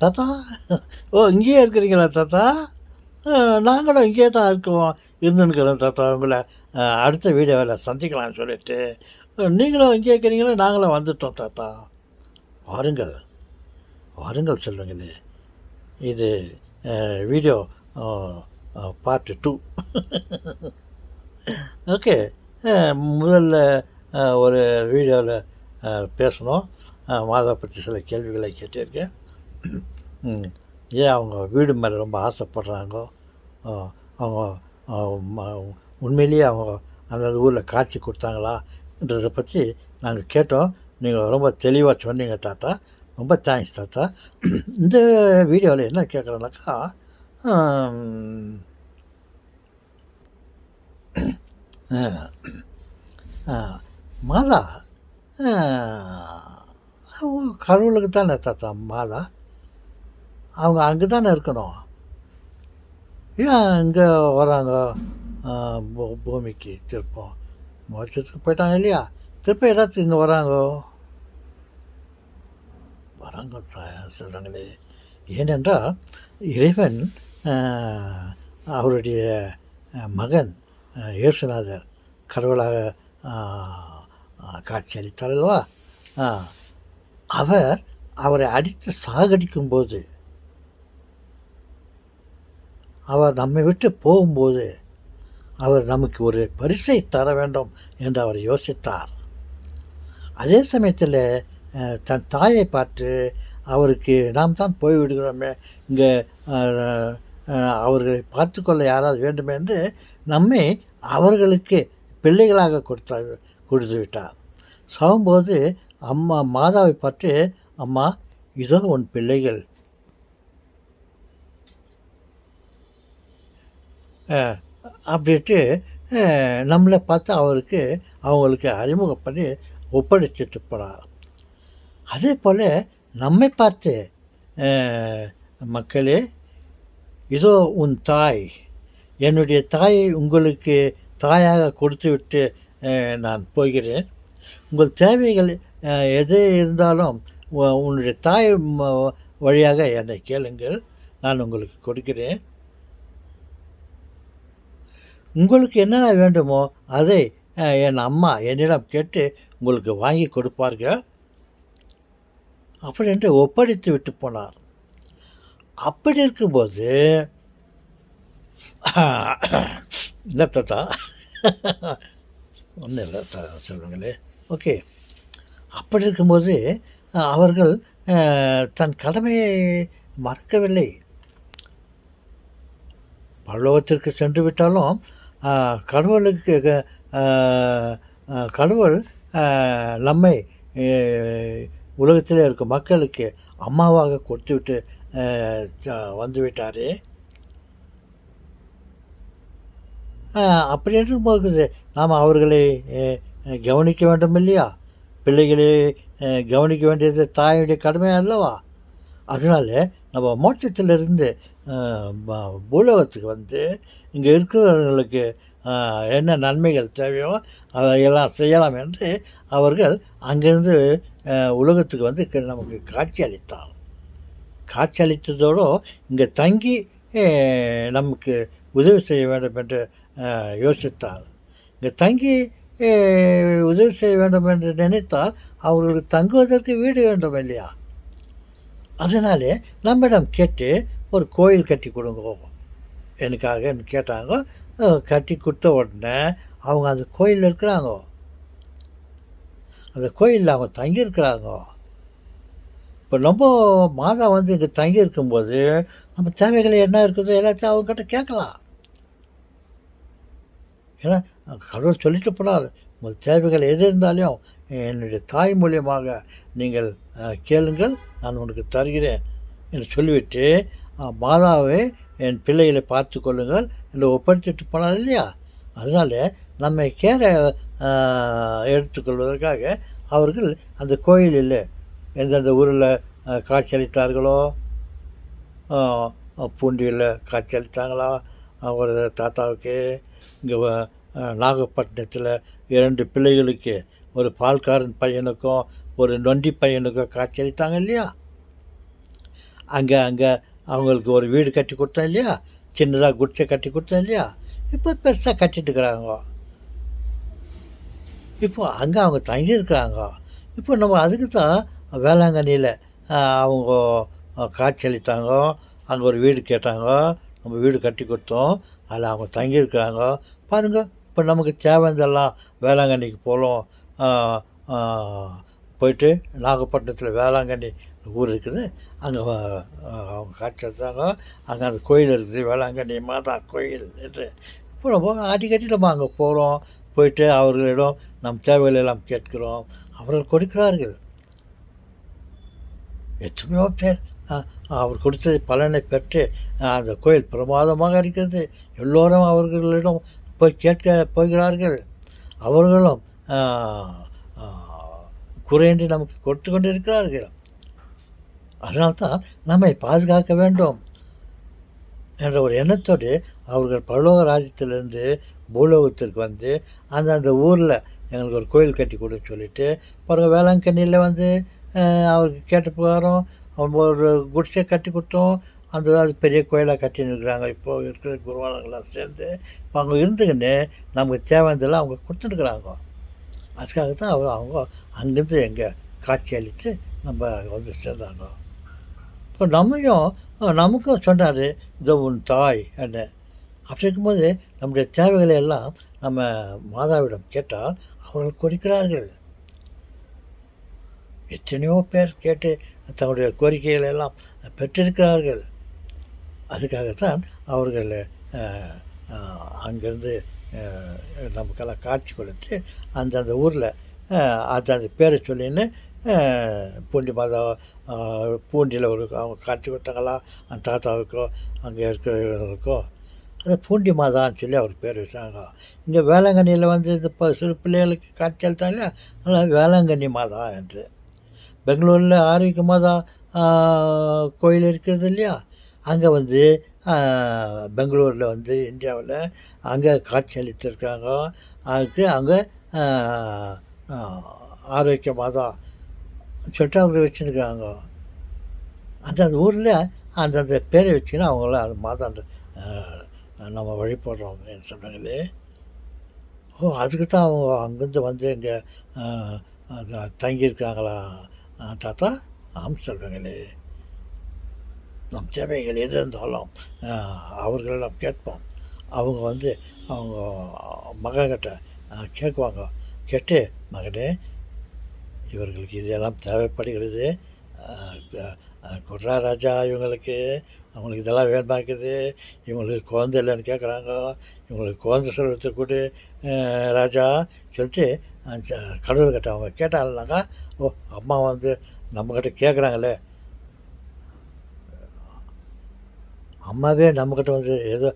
தாத்தா, ஓ இங்கேயே இருக்கிறீங்களா தாத்தா? நாங்களும் இங்கேயே தான் இருக்கோம் இருந்துன்னுக்குறோம் தாத்தா. உங்கள அடுத்த வீடியோவில் சந்திக்கலாம்னு சொல்லிட்டு, நீங்களும் இங்கே இருக்கிறீங்களா? நாங்களும் வந்துட்டோம் தாத்தா. வாருங்கள், வாருங்கள் செல்வங்களே. இது video a a part 2. Okay. முதல்ல ஒரு வீடியோவில் பேசினோம். மாதா பற்றி சில கேள்விகளை கேட்டிருக்கேன். ம். ஏன் அவங்க வீடு மேலே ரொம்ப ஆசைப்படுறாங்கோ? அ அவங்க அ ம உண்மையிலேயே அவங்க அந்தந்த ஊரில் காட்சி கொடுத்தாங்களான்றத பற்றி நாங்கள் கேட்டோம். நீங்கள் ரொம்ப தெளிவா சொன்னீங்க தாத்தா. ரொம்ப தேங்க்ஸ் தாத்தா. இந்த வீடியோவில் என்ன கேட்குறேன்னாக்கா, அம் அ அ மாதா அ அவங்க கடவுளுக்கு தானே தாத்தா மாதா. அவங்க அங்கே தானே இருக்கணும். ஏன் இங்கே வராங்க? பூமிக்கு திருப்பம் மோட்சத்துக்கு போயிட்டாங்க இல்லையா? திருப்ப எதாத்துக்கு இங்கே வராங்கோ? வராங்க சொல்கிறாங்களே. ஏனென்றால் இறைவன் அவருடைய மகன் இயேசுநாதர் கடவுளாக காட்சியளித்தார் அல்லவா? ஆ, அவர் அவரை அடித்து சாகடிக்கும்போது, அவர் நம்மை விட்டு போகும்போது, அவர் நமக்கு ஒரு பரிசை தர வேண்டும் என்று அவர் யோசித்தார். அதே சமயத்தில் தன் தாயை பார்த்து, அவருக்கு நாம் தான் போய்விடுகிறோமே, இங்கே அவர்களை பார்த்துக்கொள்ள யாராவது வேண்டும் என்று நம்மை அவர்களுக்கு பிள்ளைகளாக கொடுத்து விட்டார். சாகும்போது அம்மா மாதாவை பார்த்து, அம்மா இதோ உன் பிள்ளைகள் அப்படின்ட்டு நம்மளை பார்த்து அவங்களுக்கு அறிமுகம் பண்ணி ஒப்படைச்சிட்டு போனார். அதே போல் நம்மை பார்த்து, மக்களே இதோ உன் தாய், என்னுடைய தாயை உங்களுக்கு தாயாக கொடுத்துவிட்டு நான் போகிறேன். உங்கள் தேவைகள் எது இருந்தாலும் உன்னுடைய தாய் வழியாக என்னை கேளுங்கள், நான் உங்களுக்கு கொடுக்கிறேன். உங்களுக்கு என்னென்ன வேண்டுமோ அதை என் அம்மா என்னிடம் கேட்டு உங்களுக்கு வாங்கி கொடுப்பார்கள் அப்படின்ட்டு ஒப்படைத்து விட்டு போனார். அப்படி இருக்கும்போது என்ன தாத்தா, ஒன்றும் இல்லை சொல்லுங்களே. ஓகே. அப்படி இருக்கும்போது அவர்கள் தன் கடமையை மறக்கவில்லை. பரலோகத்திற்கு சென்று விட்டாலும் கடவுளுக்கு கடவுள் நம்மை உலகத்தில் இருக்கும் மக்களுக்கு அம்மாவாக கொடுத்துவிட்டு வந்துவிட்டார். அப்படி இருக்கும்போது நாம் அவர்களை கவனிக்க வேண்டும் இல்லையா? பிள்ளைகளை கவனிக்க வேண்டியது தாயுடைய கடமை அல்லவா? அதனால் நம்ம மோட்சத்திலிருந்து பூலோகத்துக்கு வந்து இங்கே இருக்கிறவர்களுக்கு என்ன நன்மைகள் தேவையோ அதையெல்லாம் செய்யலாம் என்று அவர்கள் அங்கேருந்து உலகத்துக்கு வந்து நமக்கு காட்சி அளித்தார். காட்சி அளித்ததோடு இங்கே தங்கி நமக்கு உதவி செய்ய வேண்டும் என்று யோசித்தார். இங்கே தங்கி உதவி செய்ய வேண்டும் என்று நினைத்தால் அவர்களுக்கு தங்குவதற்கு வீடு வேண்டும் இல்லையா? அதனாலே நம்மிடம் கேட்டு ஒரு கோயில் கட்டி கொடுங்க எனக்காக கேட்டாங்க. கட்டி கொடுத்த உடனே அவங்க அந்த கோயிலில் இருக்கிறாங்க. அந்த கோயிலில் அவங்க தங்கியிருக்கிறாங்க. இப்போ நம்ம மாதா வந்து இங்கே தங்கியிருக்கும்போது நம்ம தேவைகள் என்ன இருக்குதோ எல்லாத்தையும் அவங்ககிட்ட கேட்கலாம். ஏன்னா கடவுள் சொல்லிட்டு போனார், உங்கள் தேவைகள் எது இருந்தாலும் என்னுடைய தாய் மூலியமாக நீங்கள் கேளுங்கள், நான் உனக்கு தருகிறேன் என்று சொல்லிவிட்டு மாதாவை என் பிள்ளைகளை பார்த்து கொள்ளுங்கள் என்று ஒப்படைத்துட்டு போனார் இல்லையா? அதனால் நம்மை எடுத்துக்கொள்வதற்காக அவர்கள் அந்த கோயிலில் எந்தெந்த ஊரில் காட்சியளித்தார்களோ, பூண்டியில் காட்சியளித்தாங்களா ஒரு தாத்தாவுக்கு, இங்கே நாகப்பட்டினத்தில் 2 பிள்ளைகளுக்கு, ஒரு பால்காரன் பையனுக்கும் ஒரு நொண்டி பையனுக்கும் காட்சியளித்தாங்க இல்லையா? அங்கே அங்கே அவங்களுக்கு ஒரு வீடு கட்டி கொடுத்தோம் இல்லையா, சின்னதாக குடிசை கட்டி கொடுத்தோம் இல்லையா, இப்போ பெருசாக கட்டிட்டு இருக்கிறாங்க. இப்போ அங்கே அவங்க தங்கியிருக்கிறாங்க. இப்போ நம்ம அதுக்கு தான் வேளாங்கண்ணியில் அவங்க காட்சியளித்தாங்க. அங்கே ஒரு வீடு கேட்டாங்க, நம்ம வீடு கட்டி கொடுத்தோம். அதில் அவங்க தங்கியிருக்கிறாங்க. பாருங்கள், இப்போ நமக்கு தேவைந்தெல்லாம் வேளாங்கண்ணிக்கு போகிறோம். போயிட்டு நாகப்பட்டினத்தில் வேளாங்கண்ணி ஊர் இருக்குது, அங்கே அவங்க காட்சி எடுத்தாங்க. அங்கே அந்த கோயில் இருக்குது, வேளாங்கண்ணி மாதா கோயில் என்று. இப்போ நம்ம அடிக்கடி நம்ம அங்கே போகிறோம். போயிட்டு அவர்களிடம் நம் தேவைகளை எல்லாம் கேட்கிறோம். அவர்கள் கொடுக்கிறார்கள். எத்தனையோ பேர் அவர் கொடுத்த பலனை பெற்று அந்த கோயில் பிரமாதமாக இருக்கிறது. எல்லோரும் அவர்களிடம் போய் கேட்க போகிறார்கள். அவர்களும் குறையின்றி நமக்கு கொடுத்து கொண்டு இருக்கிறார்கள். அதனால்தான் நம்மை பாதுகாக்க வேண்டும் என்ற ஒரு எண்ணத்தோடு அவர்கள் பரலோக ராஜ்யத்திலிருந்து பூலோகத்திற்கு வந்து அந்த ஊரில் எங்களுக்கு ஒரு கோயில் கட்டி கொடுக்க சொல்லிவிட்டு, பிறகு வேளாங்கண்ணியில் வந்து அவருக்கு கேட்ட பிரகாரம் அவங்க ஒரு குடிசை கட்டி கொடுத்தோம். அது பெரிய கோயிலாக கட்டின்னு இருக்கிறாங்க. இப்போது இருக்கிற குருவானங்களாம் சேர்ந்து இப்போ அவங்க இருந்துக்கின்னு நமக்கு தேவையானதெல்லாம் அவங்க கொடுத்துருக்குறாங்க. அதுக்காக தான் அவங்க அங்கேருந்து எங்கே காட்சி அளித்து நம்ம வந்து சேர்ந்தாங்க. இப்போ நமக்கும் சொன்னார், இதோ உன் தாய் என்ன. அப்படி இருக்கும்போது நம்முடைய தேவைகளை எல்லாம் நம்ம மாதாவிடம் கேட்டால் அவர்கள் கொடுக்கிறார்கள். எத்தனையோ பேர் கேட்டு தங்களுடைய கோரிக்கைகளை எல்லாம் பெற்றிருக்கிறார்கள். அதுக்காகத்தான் அவர்கள் அங்கேருந்து நமக்கெல்லாம் காட்சி கொடுத்து அந்தந்த ஊரில் அந்த பேரை சொல்லின்னு பூண்டி மாதா பூண்டியில் ஒரு அவங்க காட்சி கொடுத்தாங்களா அந்த தாத்தாவுக்கோ அங்கே இருக்கிறவங்களுக்கோ, அது பூண்டி மாதான்னு சொல்லி அவர் பேர் வச்சாங்க. இங்கே வேளாங்கண்ணியில் வந்து இந்த சிறு பிள்ளைகளுக்கு காட்சி அளித்தாங்க, அதனால் வேளாங்கண்ணி மாதா என்று. பெங்களூரில் ஆரோக்கிய மாதா கோயில் இருக்கிறது இல்லையா, அங்கே வந்து பெங்களூரில் வந்து இந்தியாவில் அங்கே காட்சி அளித்திருக்காங்க. அதுக்கு அங்கே ஆரோக்கிய மாதா சொல்லிட்டு அவங்க வச்சுருக்காங்க. அந்தந்த ஊரில் அந்தந்த பேரை வச்சுன்னா அவங்களாம் அந்த மாதாண்ட நம்ம வழிபடுறோம் சொன்னாங்களே. அதுக்கு தான் அவங்க அங்கேருந்து வந்து இங்கே தங்கியிருக்காங்களா தாத்தா? ஆம் சொல்கிறாங்களே. நம் தேவைகள் எது இருந்தாலும் அவர்களை நாம் கேட்போம். அவங்க வந்து அவங்க மகன்கிட்ட கேட்குவாங்க. கேட்டு, மகனே இவர்களுக்கு இதெல்லாம் தேவைப்படுகிறது, குர்ரா ராஜா இவங்களுக்கு அவங்களுக்கு இதெல்லாம் வேணுமா இருக்குது, இவங்களுக்கு குழந்தை இல்லைன்னு கேட்குறாங்க, இவங்களுக்கு குழந்தை சொல்கிறத கூட ராஜா சொல்லிட்டு கடவுள்கிட்ட அவங்க கேட்டாங்கன்னாக்கா, ஓ அம்மா வந்து நம்மக்கிட்ட கேட்குறாங்களே, அம்மாவே நம்மக்கிட்ட வந்து ஏதோ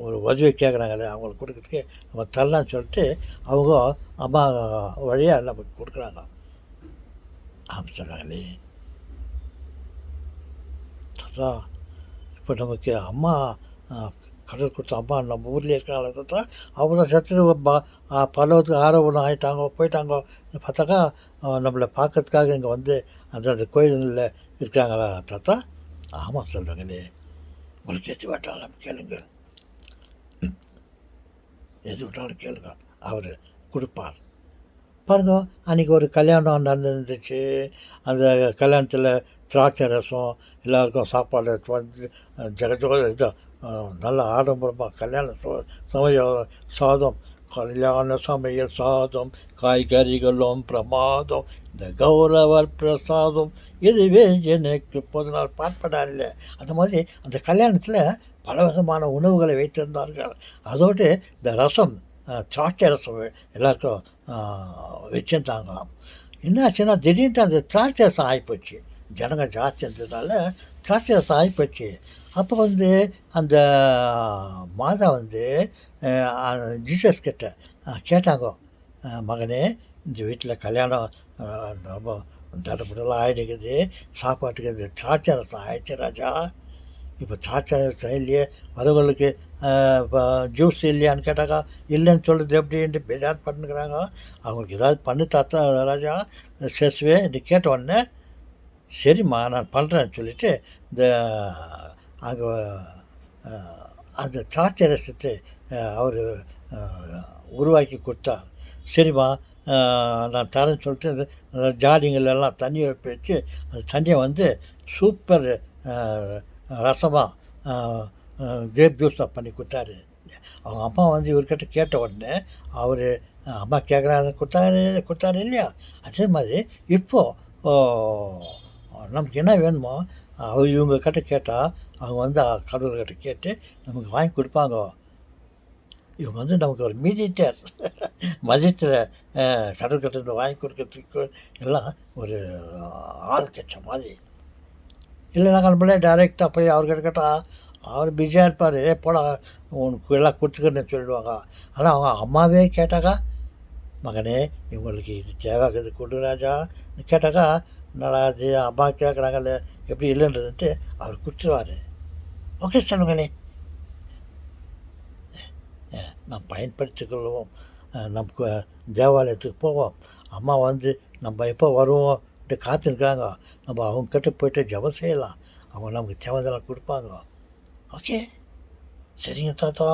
ஒரு உதவி கேட்குறாங்களே, அவங்களுக்கு கொடுக்கறதுக்கு நம்ம தரலான்னு சொல்லிட்டு அவங்க அம்மா வழியாக நமக்கு கொடுக்குறாங்க. அப்படி சொல்கிறாங்களே. அதான் இப்போ நமக்கு அம்மா கடவுள் கொடுத்த அம்மா நம்ம ஊர்லேயே இருக்காங்களே பார்த்தா அவங்க தான் சத்து பரலோகத்துக்கு ஆரோபணம் ஆகிட்டாங்க போயிட்டாங்க. பார்த்தாக்கா நம்மளை பார்க்கறதுக்காக இங்கே வந்து அந்த கோயில்களில் இருக்காங்களா தாத்தா? ஆமாம் சொல்கிறாங்களே. உங்களுக்கு எது வேண்டாலும் கேளுங்க, எது விட்டாலும் கேளுங்க, அவர் கொடுப்பார். பாருங்க, அன்றைக்கி ஒரு கல்யாணம் நடந்துருந்துச்சு. அந்த கல்யாணத்தில் திராட்சை ரசம் எல்லாருக்கும் சாப்பாடு வந்து ஜெகஜோக இது நல்ல ஆடம்பரமாக கல்யாண சாதம், கல்யாண சமையல் சாதம், காய்கறிகளும் பிரமாதம், இந்த கௌரவர் பிரசாதம் இதுவே எனக்கு பொதுநாள் பாட்படார் இல்லை. அந்த மாதிரி அந்த கல்யாணத்தில் பல விதமான உணவுகளை வைத்திருந்தார்கள். அதோடு இந்த ரசம், திராட்சை ரசம் எல்லாருக்கும் வச்சுருந்தாங்க. என்னாச்சுன்னா திடீர்னு அந்த திராட்சை ரசம் ஆகிப்போச்சு. ஜனங்க ஜாஸ்தி இருந்ததுனால திராட்சை ரசம் ஆகிப்போச்சு. அப்போ வந்து அந்த மாதா வந்து ஜீசஸ் கிட்ட கேட்டாங்க, மகனே இந்த வீட்டில் கல்யாணம் ரொம்ப தடப்படலாம் ஆகிடுக்குது, சாப்பாட்டுக்கு இந்த திராட்சை ரசம் ஆயிடுச்சு ராஜா. இப்போ திராட்சை ரசம் இல்லையே, வரவங்களுக்கு இப்போ ஜூஸ் இல்லையான்னு கேட்டாக்கா இல்லைன்னு சொல்கிறது எப்படின்ட்டு பேஜார் பண்ணுங்கிறாங்க. அவங்களுக்கு ஏதாவது பண்ணு தாத்தா ராஜா செஸ்வே நீ கேட்ட உடனே சரிம்மா நான் பண்ணுறேன்னு சொல்லிட்டு இந்த அங்கே அந்த திராட்சை ரசத்தை அவர் உருவாக்கி கொடுத்தார். சரிம்மா நான் தரேன்னு சொல்லிட்டு அந்த ஜாடிங்களெல்லாம் தண்ணியை வச்சு அந்த தண்ணியை வந்து சூப்பர் ரசமாக கிரேப் ஜூஸாக பண்ணி கொடுத்தாரு. அவங்க அம்மா வந்து இவர்கிட்ட கேட்ட உடனே அவர் அம்மா கேட்குறாரு கொடுத்தாரு இல்லையா, அதே மாதிரி இப்போது நமக்கு என்ன வேணுமோ இவங்க கிட்ட கேட்டால் அவங்க வந்து கடவுள்கிட்ட கேட்டு நமக்கு வாங்கி கொடுப்பாங்க. இவங்க வந்து நமக்கு ஒரு மீடியேட்டர் மதியத்தில் கடவுள்கிட்ட இருந்து வாங்கி கொடுக்கறதுக்கு எல்லாம் ஒரு ஆள் கிடைச்ச மாதிரி. இல்லைனா நம்மளே டைரெக்டாக போய் அவர்கிட்ட கேட்டால் அவர் பிஸியாக இருப்பார், போடா உனக்கு எல்லாம் கொடுத்துக்கிறேன்னு சொல்லிடுவாங்க. ஆனால் அவங்க அம்மாவே கேட்டாக்கா, மகனே இவங்களுக்கு இது தேவையாகுது கொடு ராஜான்னு கேட்டாக்கா, என்னடா அது அம்மா கேட்குறாங்கல்ல எப்படி இல்லைன்றதுன்ட்டு அவர் கொடுத்துருவார். ஓகே சொல்லுங்களே, நாம் பயன்படுத்திக்கொள்வோம். நமக்கு தேவாலயத்துக்கு போவோம், அம்மா வந்து நம்ம எப்போ வருவோம்ட்டு காத்துருக்குறாங்க, நம்ம அவங்கக்கிட்ட போய்ட்டு ஜெபம் செய்யலாம், அவங்க நமக்கு தேவைதெல்லாம் கொடுப்பாங்க. ஓகே சரிங்க தாத்தா.